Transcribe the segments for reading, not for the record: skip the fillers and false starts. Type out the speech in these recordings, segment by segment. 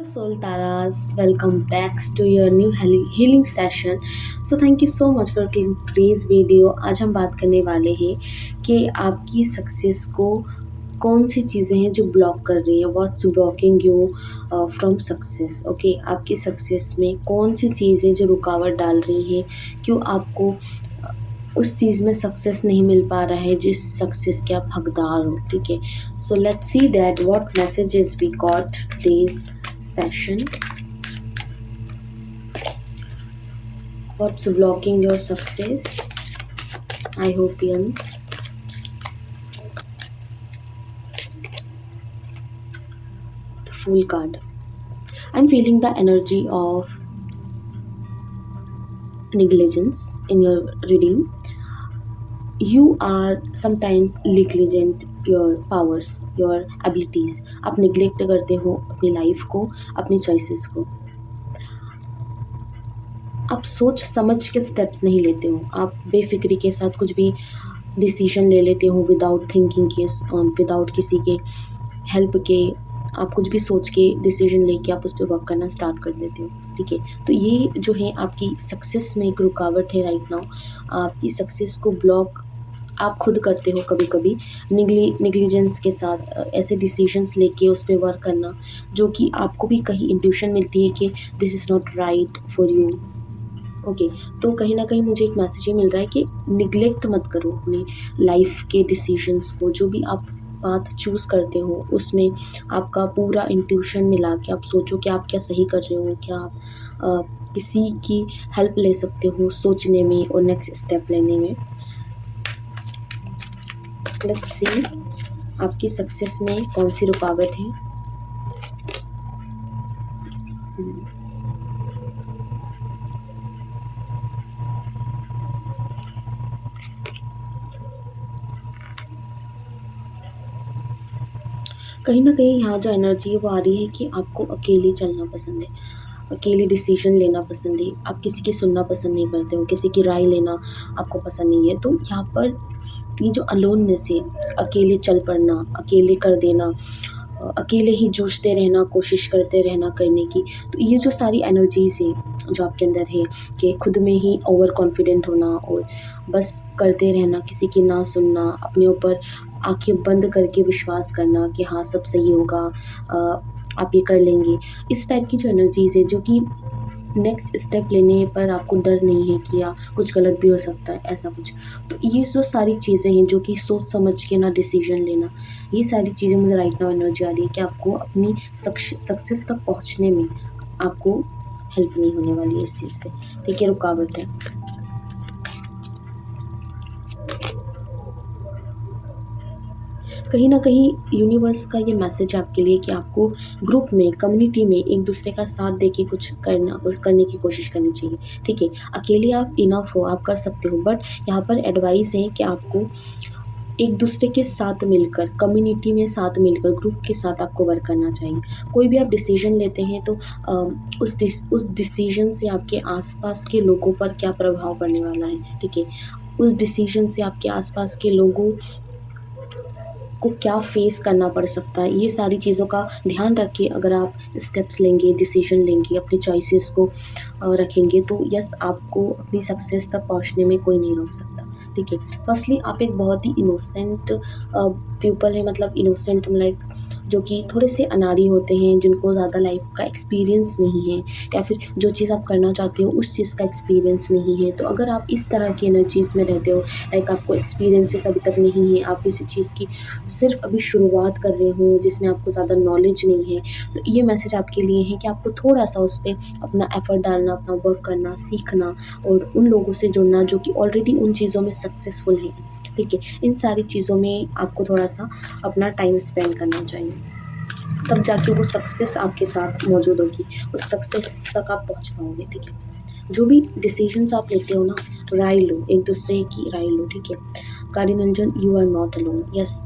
Hello, Soul Taras. Welcome back to your new healing session. So thank you so much for clicking today's video. आज हम बात करने वाले हैं कि आपकी सक्सेस को कौन सी चीज़ें हैं जो ब्लॉक कर रही है, what's blocking you from success. Okay, आपकी सक्सेस में कौन सी चीज़ें जो रुकावट डाल रही हैं, क्यों आपको उस चीज़ में सक्सेस नहीं मिल पा रहा है जिस सक्सेस के आप हकदार हो। ठीक है, so let's see that what messages we got today's session. What's blocking your success? I hope Yans. The Fool card. I'm feeling the energy of negligence in your reading. You are sometimes negligent your powers, your abilities. आप neglect करते हो अपनी life को, अपनी choices को। आप सोच समझ के स्टेप्स नहीं लेते हो, आप बेफिक्री के साथ कुछ भी डिसीजन ले लेते हो विदाउट थिंकिंग के, विदाउट किसी के हेल्प के। आप कुछ भी सोच के डिसीजन लेके आप उस पर वर्क करना स्टार्ट कर देते हो। ठीक है, तो ये जो है आपकी सक्सेस में एक रुकावट है राइट नाउ। आपकी सक्सेस को ब्लॉक आप खुद करते हो कभी कभी निग्लिजेंस के साथ, ऐसे डिसीजंस लेके उस पर वर्क करना जो कि आपको भी कहीं इंट्यूशन मिलती है कि this is not right for you. Okay, तो कहीं ना कहीं मुझे एक मैसेज ये मिल रहा है कि निगलेक्ट मत करो अपनी लाइफ के डिसीजंस को। जो भी आप पाथ चूज़ करते हो उसमें आपका पूरा इंट्यूशन मिला के आप सोचो कि आप क्या सही कर रहे हो, क्या आप किसी की हेल्प ले सकते हो सोचने में और नेक्स्ट स्टेप लेने में। लेट्स सी आपकी सक्सेस में कौन सी रुकावट है। कहीं ना कहीं यहाँ जो एनर्जी है वो आ रही है कि आपको अकेले चलना पसंद है, अकेले डिसीजन लेना पसंद है। आप किसी की सुनना पसंद नहीं करते हो, किसी की राय लेना आपको पसंद नहीं है। तो यहाँ पर ये जो अलोननेस है, अकेले चल पड़ना, अकेले कर देना, अकेले ही जूझते रहना, कोशिश करते रहना करने की, तो ये जो सारी एनर्जीज़ हैं जो आपके अंदर है कि खुद में ही ओवर कॉन्फिडेंट होना और बस करते रहना, किसी की ना सुनना, अपने ऊपर आंखें बंद करके विश्वास करना कि हाँ सब सही होगा, आप ये कर लेंगे। इस टाइप की जो एनर्जीज़ है जो कि नेक्स्ट स्टेप लेने पर आपको डर नहीं है कि या कुछ गलत भी हो सकता है, ऐसा कुछ। तो ये जो सारी चीज़ें हैं जो कि सोच समझ के ना डिसीजन लेना, ये सारी चीज़ें मुझे राइट नाउ एनर्जी आ रही है कि आपको अपनी सक्सेस तक पहुंचने में आपको हेल्प नहीं होने वाली है इस चीज़ से। ठीक है, रुकावट है। कहीं ना कहीं यूनिवर्स का ये मैसेज आपके लिए कि आपको ग्रुप में, कम्युनिटी में एक दूसरे का साथ देके कुछ करने की कोशिश करनी चाहिए। ठीक है, अकेले आप इनफ हो, आप कर सकते हो, बट यहाँ पर एडवाइस है कि आपको एक दूसरे के साथ मिलकर, कम्युनिटी में साथ मिलकर, ग्रुप के साथ आपको वर्क करना चाहिए। कोई भी आप डिसीजन लेते हैं तो उस डिसीजन से आपके आसपास के लोगों पर क्या प्रभाव पड़ने वाला है। ठीक है, उस डिसीजन से आपके आसपास के लोगों को क्या फेस करना पड़ सकता है, ये सारी चीज़ों का ध्यान रख के अगर आप स्टेप्स लेंगे, डिसीजन लेंगे, अपनी चॉइसेस को रखेंगे, तो यस आपको अपनी सक्सेस तक पहुंचने में कोई नहीं रोक सकता। ठीक है, फर्स्टली आप एक बहुत ही इनोसेंट पीपल है, मतलब इनोसेंट लाइक जो कि थोड़े से अनाड़ी होते हैं, जिनको ज़्यादा लाइफ का एक्सपीरियंस नहीं है, या फिर जो चीज़ आप करना चाहते हो उस चीज़ का एक्सपीरियंस नहीं है। तो अगर आप इस तरह की एनर्जीज़ में रहते हो, लाइक आपको एक्सपीरियंसेस अभी तक नहीं है, आप किसी चीज़ की सिर्फ अभी शुरुआत कर रहे हो जिसमें आपको ज़्यादा नॉलेज नहीं है, तो ये मैसेज आपके लिए है कि आपको थोड़ा सा उस पर अपना एफर्ट डालना, अपना वर्क करना, सीखना और उन लोगों से जुड़ना जो कि ऑलरेडी उन चीज़ों में सक्सेसफुल हैं। ठीक है, इन सारी चीज़ों में आपको थोड़ा सा अपना टाइम स्पेंड करना चाहिए, तब जाके वो सक्सेस आपके साथ मौजूद होगी, उस सक्सेस तक आप पहुंच पाओगे। ठीक है, जो भी डिसीजंस आप लेते हो ना, राय लो, एक दूसरे की राय लो। ठीक है, guardian angel, you are not alone. Yes,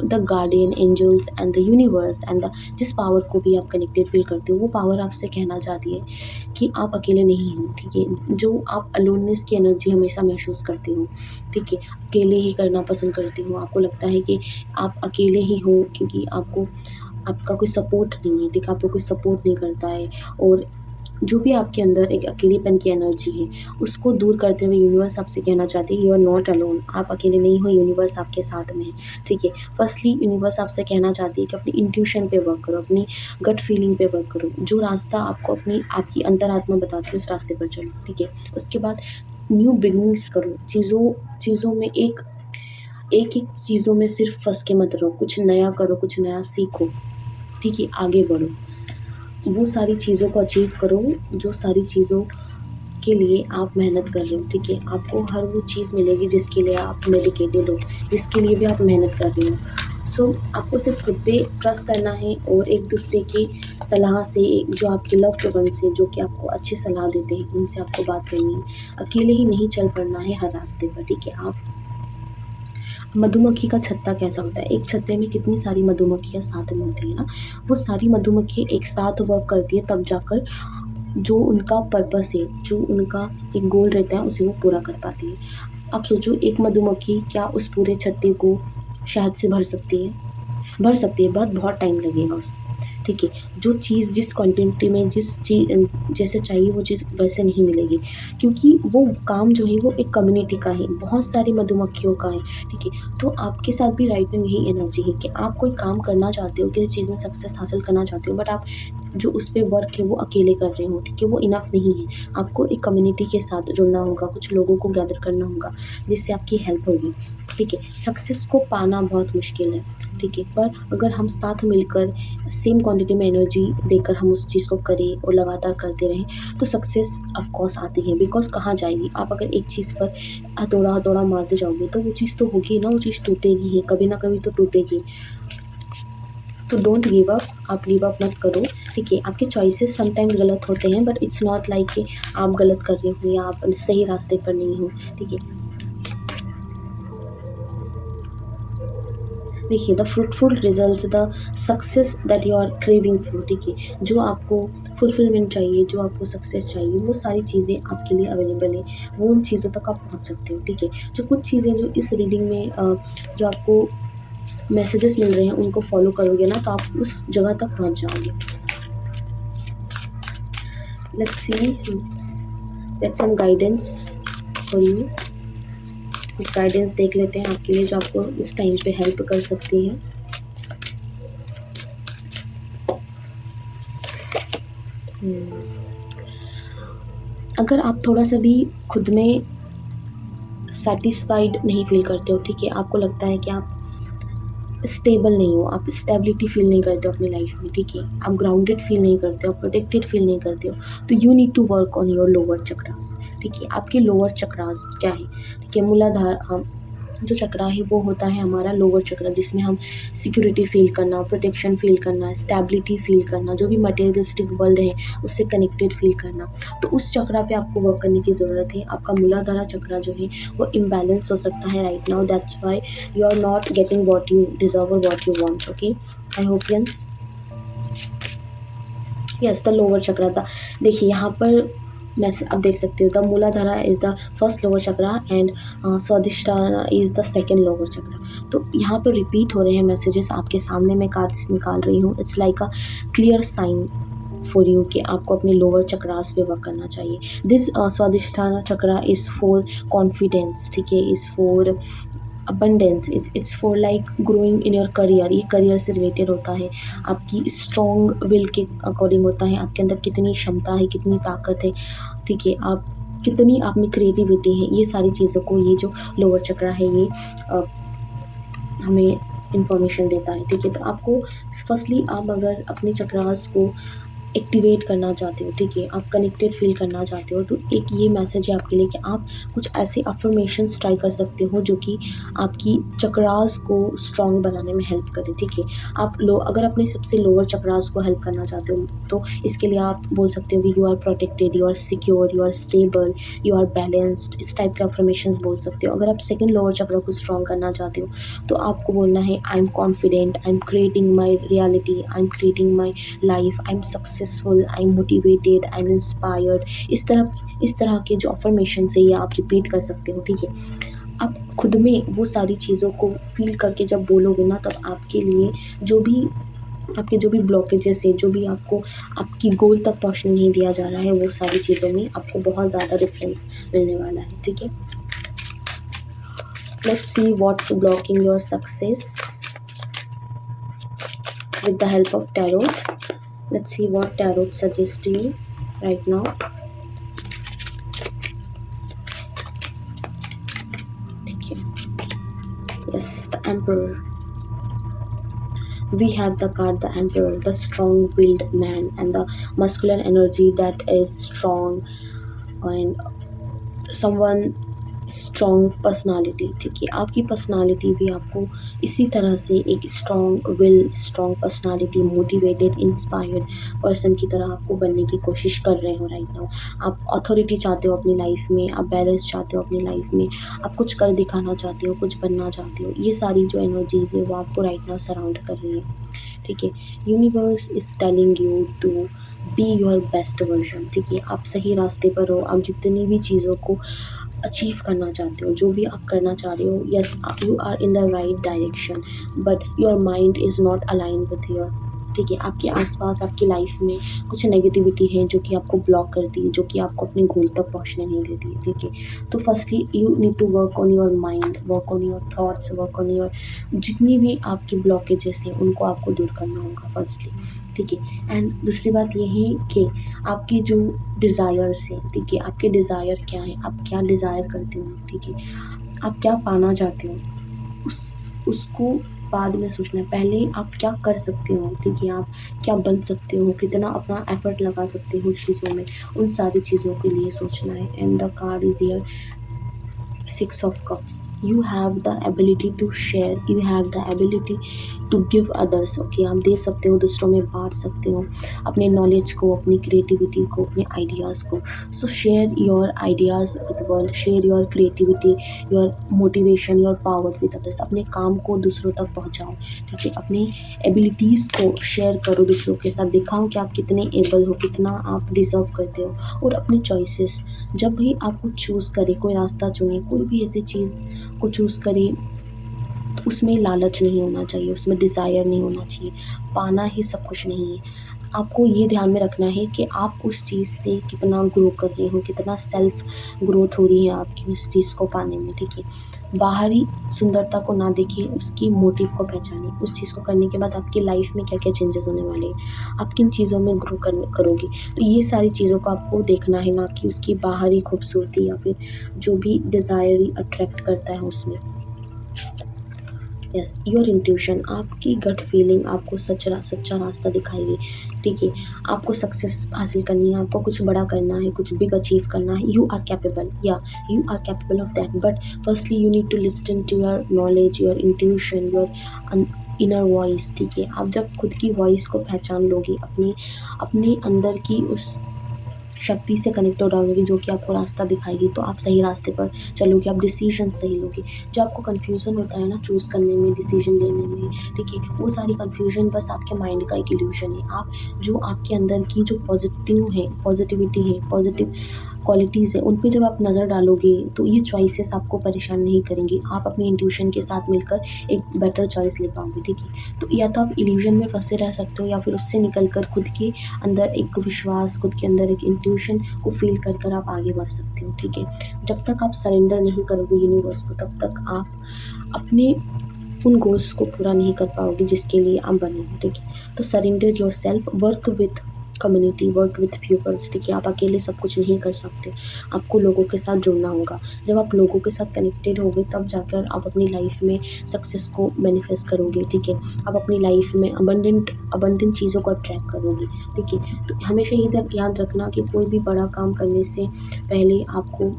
the guardian angels and the universe and the जिस पावर को भी आप कनेक्टेड फील करते हो, वो पावर आपसे कहना चाहती है कि आप अकेले नहीं हो। ठीक है, जो आप अलोननेस की एनर्जी हमेशा महसूस करते हो, ठीक है, अकेले ही करना पसंद करते हो, आपको लगता है कि आप अकेले ही हो क्योंकि आपको आपका कोई सपोर्ट नहीं है, ठीक है? आपको कोई सपोर्ट नहीं करता है, और जो भी आपके अंदर एक अकेलेपन की एनर्जी है, उसको दूर करते हुए यूनिवर्स आपसे कहना चाहती है, यू आर नॉट अलोन, आप अकेले नहीं हो, यूनिवर्स आपके साथ में है, ठीक है? फर्स्टली यूनिवर्स आपसे कहना चाहती है कि अपनी इंट्यूशन पे वर्क करो, अपनी गट फीलिंग पे वर्क करो, जो रास्ता आपको अपनी आपकी अंतरात्मा बताती है उस रास्ते पर चलो, ठीक है? उसके बाद न्यू बिगिनिंग्स करो, चीज़ों में एक चीज़ों में सिर्फ फँस के मत रहो, कुछ नया करो, कुछ नया सीखो, ठीक है? आगे बढ़ो, वो सारी चीज़ों को अचीव करो, जो सारी चीज़ों के लिए आप मेहनत कर रहे हो, ठीक है? आपको हर वो चीज़ मिलेगी जिसके लिए आप डेडिकेटेड हो, जिसके लिए भी आप मेहनत कर रहे हो। सो आपको सिर्फ खुद पे ट्रस्ट करना है, और एक दूसरे की सलाह से, जो आपके लव्ड वंस हैं, जो कि आपको अच्छी सलाह देते हैं, उनसे आपको बात करनी है। अकेले ही नहीं चल पड़ना है हर रास्ते पर, ठीक है? आप मधुमक्खी का छत्ता कैसा होता है? एक छत्ते में कितनी सारी मधुमक्खियाँ साथ में होती है ना, वो सारी मधुमक्खियाँ एक साथ वर्क करती है, तब जाकर जो उनका पर्पस है, जो उनका एक गोल रहता है, उसे वो पूरा कर पाती है। आप सोचो, एक मधुमक्खी क्या उस पूरे छत्ते को शहद से भर सकती है? भर सकती है, बट बहुत टाइम लगेगा उसे, ठीक है? जो चीज़ जिस क्वांटिटी में, जिस चीज़ जैसे चाहिए, वो चीज़ वैसे नहीं मिलेगी, क्योंकि वो काम जो है वो एक कम्युनिटी का है, बहुत सारी मधुमक्खियों का है, ठीक है? तो आपके साथ भी राइट में यही एनर्जी है कि आप कोई काम करना चाहते हो, किसी चीज़ में सक्सेस हासिल करना चाहते हो, बट आप जो उस पे वर्क है वो अकेले कर रहे हो, ठीक है? वो इनफ नहीं है, आपको एक कम्युनिटी के साथ जुड़ना होगा, कुछ लोगों को गैदर करना होगा, जिससे आपकी हेल्प होगी, ठीक है? सक्सेस को पाना बहुत मुश्किल है, ठीक है? पर अगर हम साथ मिलकर सेम क्वांटिटी में एनर्जी देकर हम उस चीज़ को करें और लगातार करते रहें, तो सक्सेस ऑफ कोर्स आती है। बिकॉज़ कहाँ जाएगी? आप अगर एक चीज़ पर हथौड़ा मारते जाओगे, तो वो चीज़ तो होगी ना, वो चीज़ टूटेगी ही, कभी ना कभी तो टूटेगी। तो डोंट गिव अप, आप गिव अप मत करो, ठीक है? आपके चॉइसेस समटाइम्स गलत होते हैं, बट इट्स नॉट लाइक कि आप गलत कर रहे हो या आप सही रास्ते पर नहीं हो, ठीक है? देखिए, the fruitful results, the success that you are craving for, ठीक है? जो आपको फुलफिलमेंट चाहिए, जो आपको सक्सेस चाहिए, वो सारी चीज़ें आपके लिए अवेलेबल है, वो उन चीज़ों तक आप पहुँच सकते हो, ठीक है? जो कुछ चीज़ें जो इस रीडिंग में जो आपको मैसेजेस मिल रहे हैं, उनको फॉलो करोगे ना, तो आप उस जगह तक पहुँच जाओगे। Let's see, let's some guidance for you. कुछ गाइडेंस देख लेते हैं आपके लिए, जो आपको इस टाइम पे हेल्प कर सकती है। अगर आप थोड़ा-सा भी खुद में सैटिस्फाइड नहीं फ़ील करते हो, ठीक है? आपको लगता है कि आप स्टेबल नहीं हो, आप स्टेबिलिटी फ़ील नहीं करते हो अपनी लाइफ़ में, ठीक है? आप ग्राउंडेड फ़ील नहीं करते हो, प्रोटेक्टेड फ़ील नहीं करते हो, तो you need to work on your lower chakras, ठीक है? आपके लोअर चक्रास क्या है? ठीक है, मूलाधार जो चक्रा है वो होता है हमारा लोअर चक्रा, जिसमें हम सिक्योरिटी फ़ील करना, प्रोटेक्शन फ़ील करना, स्टेबिलिटी फ़ील करना, जो भी मटेरियलिस्टिक वर्ल्ड है उससे कनेक्टेड फ़ील करना, तो उस चक्रा पे आपको वर्क करने की ज़रूरत है। आपका मूलाधारा चक्रा जो है वो इम्बैलेंस हो सकता है right now, that's why you are not getting what you deserve और what you want, okay? I hope yes the lower chakra था। देखिए यहाँ पर मैं आप देख सकते हो, the Muladhara is the first lower chakra, and Svadhishthana is the second lower chakra. तो यहाँ पर रिपीट हो रहे हैं मैसेजेस, आपके सामने मैं कार्ड्स निकाल रही हूँ। It's like a clear sign for you कि आपको अपने लोअर चक्रास पे वर्क करना चाहिए। This Svadhishthana chakra is for confidence, ठीक है? Is for abundance, it's for like growing in your career, ये करियर से रिलेटेड होता है, आपकी स्ट्रॉन्ग विल के अकॉर्डिंग होता है, आपके अंदर कितनी क्षमता है, कितनी ताकत है, ठीक है? आप कितनी आप में क्रिएटिविटी है, ये सारी चीज़ों को ये जो लोअर चक्रा है ये हमें इन्फॉर्मेशन देता है, ठीक है? तो आपको फर्स्टली, आप अगर अपने चक्रास को एक्टिवेट करना चाहते हो, ठीक है? आप कनेक्टेड फ़ील करना चाहते हो, तो एक ये मैसेज है आपके लिए कि आप कुछ ऐसे अफ़र्मेशंस ट्राई कर सकते हो जो कि आपकी चक्रास को स्ट्रॉन्ग बनाने में हेल्प करें, ठीक है? आप अगर अपने सबसे लोअर चक्रास को हेल्प करना चाहते हो, तो इसके लिए आप बोल सकते हो कि you are protected, you are secure, you are stable, you are balanced, इस टाइप के अफ़र्मेशंस बोल सकते हो। अगर आप सेकंड लोअर चक्रा को स्ट्रॉन्ग करना चाहते हो, तो आपको बोलना है, I am confident, I am creating my reality, I am creating my life, I am successful, I am motivated, I am inspired. इस तरह के जो अफर्मेशन है ये आप रिपीट कर सकते हो, ठीक है? आप खुद में वो सारी चीज़ों को फ़ील करके जब बोलोगे ना, तब आपके लिए जो भी आपके जो भी ब्लॉकेजेस हैं, जो भी आपको आपकी गोल तक पहुँचने नहीं दिया जा रहा है, वो सारी चीज़ों में आपको बहुत ज़्यादा डिफरेंस मिलने वाला है, ठीक है। Let's see what's blocking your success with the help of tarot. Let's see what tarot suggest you right now. ठीक है, yes, the emperor. We have the card the emperor, the strong-willed man, and the masculine energy that is strong, and someone strong personality, ठीक है। आपकी personality भी आपको इसी तरह से एक strong will, strong personality, motivated, inspired person की तरह आपको बनने की कोशिश कर रहे हो राइट नाउ। आप अथॉरिटी चाहते हो अपनी लाइफ में, आप बैलेंस चाहते हो अपनी लाइफ में, आप कुछ कर दिखाना चाहते हो, कुछ बनना चाहते हो। ये सारी जो एनर्जीज है वो आपको राइट नाउ सराउंड कर रही है, ठीक है। Universe is telling you to be your best version, ठीक है। आप सही रास्ते पर हो। आप जितनी भी चीज़ों को अचीव करना चाहते हो, जो भी आप करना चाह रहे हो, yes, you are in the right direction, but your mind is not align with your, ठीक है। आपके आसपास आपकी लाइफ में कुछ नेगेटिविटी है जो कि आपको ब्लॉक करती है, जो कि आपको अपने गोल तक पहुंचने नहीं देती है, ठीक है। तो firstly you need to work on your mind, work on your thoughts, work on your जितनी भी आपकी ब्लॉकेजेस हैं उनको आपको दूर करना होगा फर्स्टली, ठीक है। एंड दूसरी बात ये है कि आपकी जो डिज़ायर्स हैं, ठीक है, आपके डिज़ायर क्या हैं, आप क्या डिज़ायर करते हो, ठीक है, आप क्या पाना चाहते हो, उसको बाद में सोचना है। पहले आप क्या कर सकते हो, ठीक है, आप क्या बन सकते हो, कितना अपना एफर्ट लगा सकते हो उस चीज़ों में, उन सारी चीज़ों के लिए सोचना है। And the card is here six of cups. You have the ability to share, you have the ability to give others, okay. आप दे सकते हो, दूसरों में बांट सकते हो अपने नॉलेज को, अपनी क्रिएटिविटी को, अपने आइडियाज़ को। सो share your ideas with world, share your creativity, your motivation, your power with others. अपने काम को दूसरों तक पहुंचाओ, ठीक है। अपनी एबिलिटीज़ को शेयर करो दूसरों के साथ, दिखाओ कि आप कितने एबल हो, कितना आप डिज़र्व करते हो। और अपनी चॉइसेस, जब भी आप कुछ चूज़ करें, कोई रास्ता चुने, कोई भी ऐसी चीज़ को चूज़ करें, तो उसमें लालच नहीं होना चाहिए, उसमें डिज़ायर नहीं होना चाहिए। पाना ही सब कुछ नहीं है। आपको ये ध्यान में रखना है कि आप उस चीज़ से कितना ग्रो कर रहे हो, कितना सेल्फ ग्रोथ हो रही है आपकी उस चीज़ को पाने में, ठीक है। बाहरी सुंदरता को ना देखें, उसकी मोटिव को पहचानें। उस चीज़ को करने के बाद आपकी लाइफ में क्या क्या चेंजेस होने वाले हैं, आप किन चीज़ों में ग्रो करोगे। तो ये सारी चीज़ों को आपको देखना है, ना कि उसकी बाहरी खूबसूरती या फिर जो भी डिज़ायर अट्रैक्ट करता है उसमें। यस, योर इंट्यूशन, आपकी गट फीलिंग आपको सच्चा रास्ता दिखाएगी, ठीक है। आपको सक्सेस हासिल करनी है, आपको कुछ बड़ा करना है, कुछ बिग अचीव करना है। यू आर कैपेबल, या you are capable of that, but firstly you need to listen to your knowledge, your intuition, your inner voice, ठीक है। आप जब खुद की वॉइस को पहचान लोगे, अपने अंदर की उस शक्ति से कनेक्ट हो जाओगे जो कि आपको रास्ता दिखाएगी, तो आप सही रास्ते पर चलोगे, आप डिसीजन सही लोगे। जो आपको कन्फ्यूज़न होता है ना चूज़ करने में, डिसीजन लेने में, ठीक है, वो सारी कन्फ्यूजन बस आपके माइंड का एक इल्यूशन है। आप जो आपके अंदर की जो पॉजिटिविटी है, पॉजिटिव क्वालिटीज़ है, उन पे जब आप नज़र डालोगे तो ये चॉइसेस आपको परेशान नहीं करेंगी। आप अपनी इंट्यूशन के साथ मिलकर एक बेटर चॉइस ले पाओगे, ठीक है। तो या तो आप इल्यूजन में फंसे रह सकते हो, या फिर उससे निकल कर खुद के अंदर एक विश्वास, खुद के अंदर एक इंट्यूशन को फील कर आप आगे बढ़ सकते हो, ठीक है। जब तक आप सरेंडर नहीं करोगे यूनिवर्स को, तब तक आप अपने उन गोल्स को पूरा नहीं कर पाओगे जिसके लिए आप बने हो, ठीक है। तो surrender yourself, work with community, work with peoples, ठीक है। आप अकेले सब कुछ नहीं कर सकते, आपको लोगों के साथ जुड़ना होगा। जब आप लोगों के साथ कनेक्टेड होगे तब जाकर आप अपनी लाइफ में सक्सेस को मैनिफेस्ट करोगे, ठीक है। आप अपनी लाइफ में अबंडेंट चीज़ों को अट्रैक्ट करोगे, ठीक है। तो हमेशा ये याद रखना कि कोई भी बड़ा काम करने से पहले आपको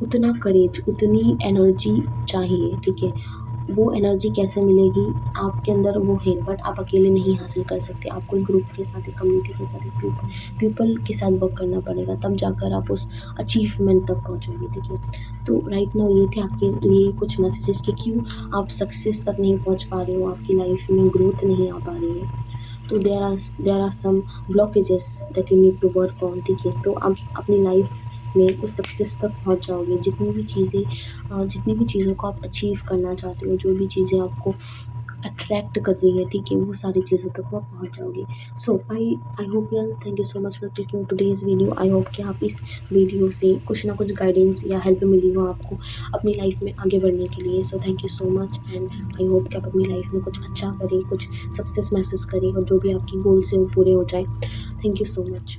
उतना करेज, उतनी एनर्जी चाहिए, ठीक है। वो एनर्जी कैसे मिलेगी, आपके अंदर वो है, बट आप अकेले नहीं हासिल कर सकते। आपको एक ग्रुप के साथ, एक कम्युनिटी के साथ, एक पीपल के साथ वर्क करना पड़ेगा, तब जाकर आप उस अचीवमेंट तक पहुँचोगे, ठीक है। तो राइट नाउ ये थे आपके लिए कुछ मैसेजेस कि क्यों आप सक्सेस तक नहीं पहुँच पा रहे हो, आपकी लाइफ में ग्रोथ नहीं आ पा रही है। तो there are some blockages that you need to work on, ठीक है। तो आप अपनी लाइफ में उस सक्सेस तक पहुंच जाओगे। जितनी भी चीज़ों को आप अचीव करना चाहते हो, जो भी चीज़ें आपको अट्रैक्ट कर रही है, ठीक है, वो सारी चीज़ों तक वो आप पहुँच जाओगे। So I hope yes, thank you so much for clicking today's video. I hope कि आप इस वीडियो से कुछ ना कुछ गाइडेंस या हेल्प मिली हो आपको अपनी लाइफ में आगे बढ़ने के लिए। So thank you so much and I hope कि आप अपनी लाइफ में कुछ अच्छा करें, कुछ सक्सेस महसूस करें और जो भी आपकी गोल्स हैं वो पूरे हो जाए। Thank you so much.